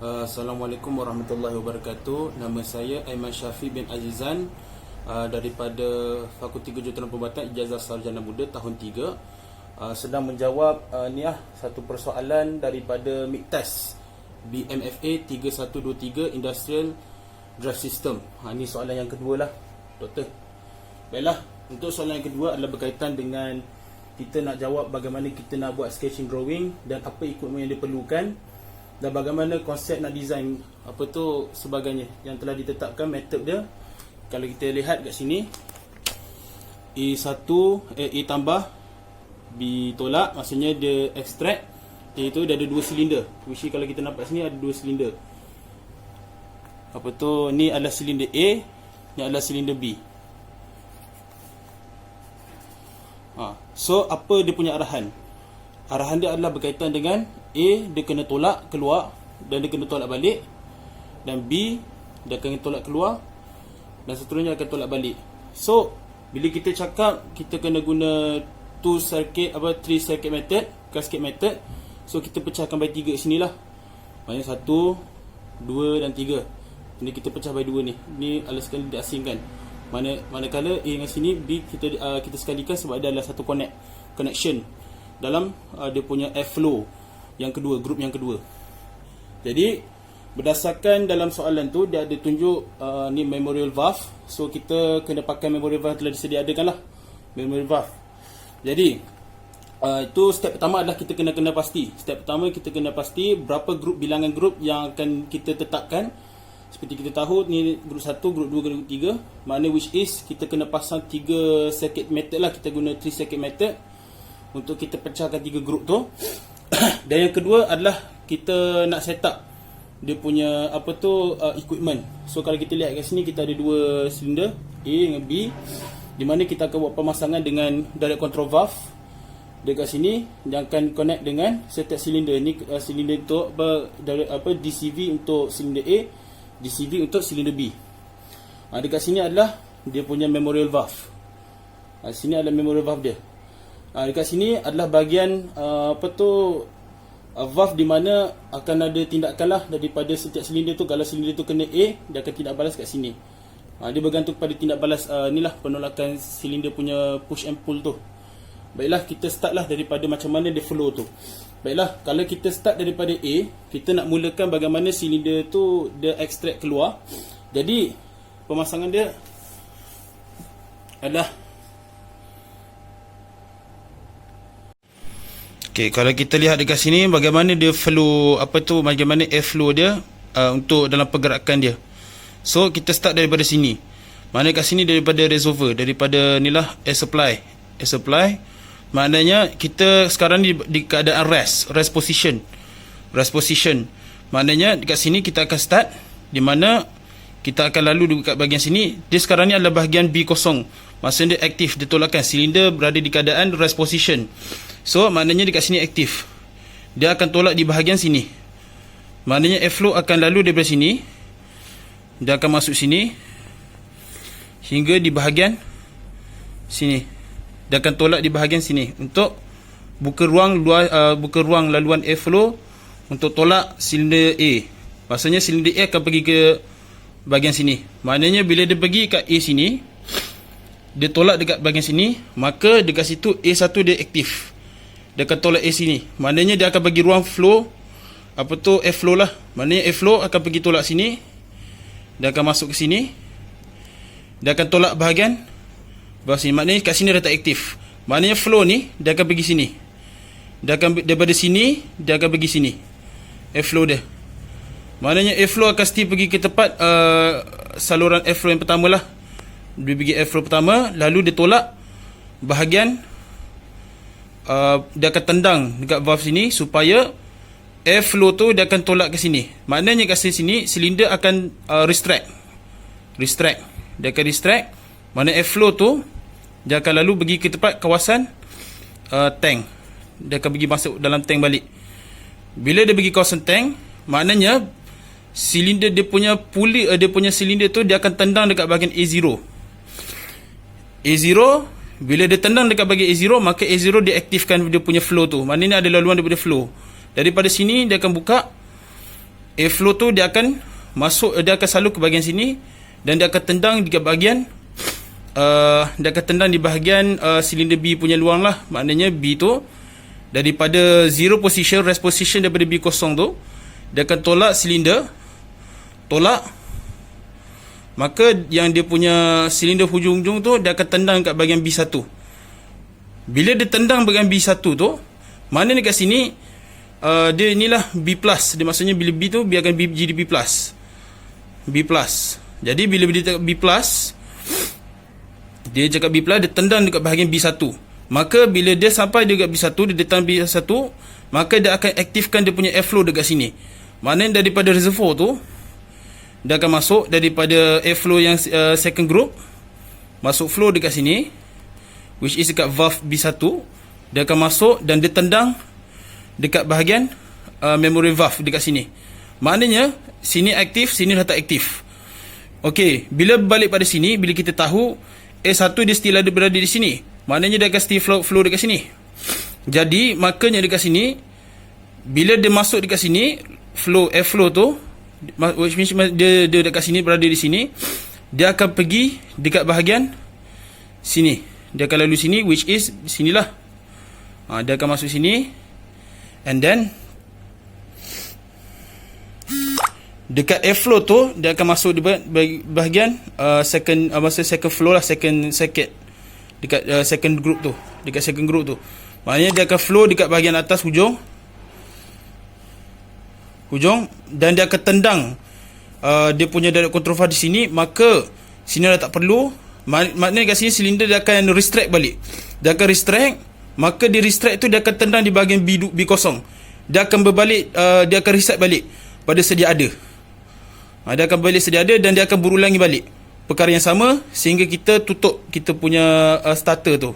Assalamualaikum warahmatullahi wabarakatuh. Nama saya Aiman Syafiq bin Azizan daripada Fakulti Kejuruteraan Perubatan Ijazah Sarjana Muda tahun 3. Sedang menjawab satu persoalan daripada MIG test BMFA 3123 Industrial Drive System. Ini soalan yang kedua lah, Doktor. Baiklah, untuk soalan yang kedua adalah berkaitan dengan kita nak jawab bagaimana kita nak buat sketching drawing dan apa equipment yang diperlukan dan bagaimana konsep nak design apa tu sebagainya yang telah ditetapkan method dia. Kalau kita lihat kat sini, A1 A tambah B tolak, maksudnya dia extract. Iaitu dia ada dua silinder, which kalau kita nampak sini ada dua silinder. Apa tu, ni adalah silinder A, ni adalah silinder B. So apa dia punya arahan? Arahan dia adalah berkaitan dengan A, dia kena tolak keluar dan dia kena tolak balik, dan B dia akan tolak keluar dan seterusnya akan tolak balik. So bila kita cakap kita kena guna 3 circuit method, cascade method, so kita pecahkan by 3 sinilah. Maksudnya 1, 2 dan 3. Ini kita pecah by 2 ni. Ni adalah sekali diasingkan. Manakala A dengan sini, B kita sekalikan sebab dia adalah satu connection dalam dia punya airflow yang kedua, grup yang kedua. Jadi berdasarkan dalam soalan tu dia ada tunjuk ni memorial valve. So kita kena pakai memorial valve telah disedia adakan lah, memorial valve. Jadi itu step pertama adalah kita kena pasti. Step pertama kita kena pasti berapa bilangan grup yang akan kita tetapkan. Seperti kita tahu ni grup 1, grup 2, grup 3. Maknanya which is kita kena pasang 3 circuit method lah. Kita guna 3 circuit method untuk kita pecahkan 3 grup tu. Dan yang kedua adalah kita nak set up dia punya equipment. So kalau kita lihat kat sini, kita ada dua silinder A dengan B, di mana kita akan buat pemasangan dengan direct control valve. Dekat sini yang akan connect dengan setiap silinder. Ni silinder untuk DCV untuk silinder A, DCV untuk silinder B. Dekat sini adalah dia punya memorial valve. Sini adalah memorial valve dia. Dekat sini adalah bahagian valve di mana akan ada tindakan lah daripada setiap silinder tu. Kalau silinder tu kena A, dia akan tindak balas kat sini. Dia bergantung pada tindak balas inilah penolakan silinder punya push and pull tu. Baiklah, kita start lah daripada macam mana dia flow tu. Baiklah, kalau kita start daripada A, kita nak mulakan bagaimana silinder tu dia extract keluar. Jadi pemasangan dia adalah kalau kita lihat dekat sini bagaimana dia flow, bagaimana air flow dia untuk dalam pergerakan dia. So kita start daripada sini. Mana kat sini daripada reservoir, daripada inilah air supply. Maknanya kita sekarang di keadaan rest position. Maknanya dekat sini kita akan start, di mana kita akan lalu dekat bahagian sini. Dia sekarang ni adalah bahagian B kosong. Maksudnya dia aktif, dia tolakkan. Silinder berada di keadaan rest position. So maknanya dekat sini aktif. Dia akan tolak di bahagian sini. Maknanya airflow akan lalu daripada sini. Dia akan masuk sini hingga di bahagian sini. Dia akan tolak di bahagian sini untuk buka ruang laluan airflow untuk tolak silinder A. Maksudnya silinder A akan pergi ke bahagian sini. Maknanya bila dia pergi kat A sini, dia tolak dekat bahagian sini, maka dekat situ A1 dia aktif. Dia akan tolak A sini. Maknanya dia akan bagi ruang flow, airflow lah. Maknanya airflow akan pergi tolak sini. Dia akan masuk ke sini. Dia akan tolak bahagian bawah sini. Maknanya kat sini dah tak aktif. Maknanya flow ni dia akan pergi sini. Dia akan daripada sini dia akan pergi sini. Airflow dia. Maknanya airflow akan still pergi ke tempat saluran airflow yang pertama lah. Dia pergi airflow pertama, lalu dia tolak bahagian dia akan tendang dekat valve sini supaya airflow tu dia akan tolak ke sini. Maknanya kat sini silinder akan restrict. Dia akan restrict. Mana airflow tu dia akan lalu pergi ke tempat kawasan tank. Dia akan pergi masuk dalam tank balik. Bila dia pergi kawasan tank, maknanya silinder dia punya silinder tu dia akan tendang dekat bahagian A0. Bila dia tendang dekat bahagian A0, maka A0 dia aktifkan dia punya flow tu. Maknanya ada laluan daripada flow. Daripada sini dia akan buka airflow tu dia akan masuk, dia akan selalu ke bahagian sini dan dia akan tendang di bahagian dia akan tendang di bahagian silinder B punya luang lah. Maknanya B tu daripada zero position, rest position daripada B kosong tu, dia akan tolak silinder, tolak, maka yang dia punya silinder hujung-hujung tu dia akan tendang kat bahagian B1. Bila dia tendang bahagian B1 tu, mana dekat sini dia inilah B+. Dia maksudnya bila B tu, dia akan jadi B+. B+. Jadi bila dia cakap B+, dia cakap B+, dia tendang dekat bahagian B1. Maka bila dia sampai dekat B1, dia tendang B1, maka dia akan aktifkan dia punya airflow dekat sini. Maknanya daripada reservoir tu, dia akan masuk daripada airflow yang second group, masuk flow dekat sini, which is dekat valve B1. Dia akan masuk dan dia tendang dekat bahagian memory valve dekat sini. Maknanya sini aktif, sini dah tak aktif. Okey, bila balik pada sini, bila kita tahu A1 dia still ada berada di sini, maknanya dia akan still flow dekat sini. Jadi makanya dekat sini, bila dia masuk dekat sini, airflow tu, which means dia dekat sini, berada di sini, dia akan pergi dekat bahagian sini. Dia akan lalu sini, which is sinilah. Dia akan masuk sini, and then dekat airflow tu dia akan masuk di bahagian second flow lah, second dekat second group tu, dekat second group tu. Maknanya dia akan flow dekat bahagian atas hujung, dan dia akan tendang dia punya direct control valve di sini. Maka sini dah tak perlu. Maknanya kat sini silinder dia akan restrict balik. Dia akan restrict, maka di restrict tu dia akan tendang di bahagian B kosong. Dia akan berbalik, dia akan reset balik pada sedia ada. Dia akan balik sedia ada dan dia akan berulangi balik perkara yang sama sehingga kita tutup kita punya starter tu.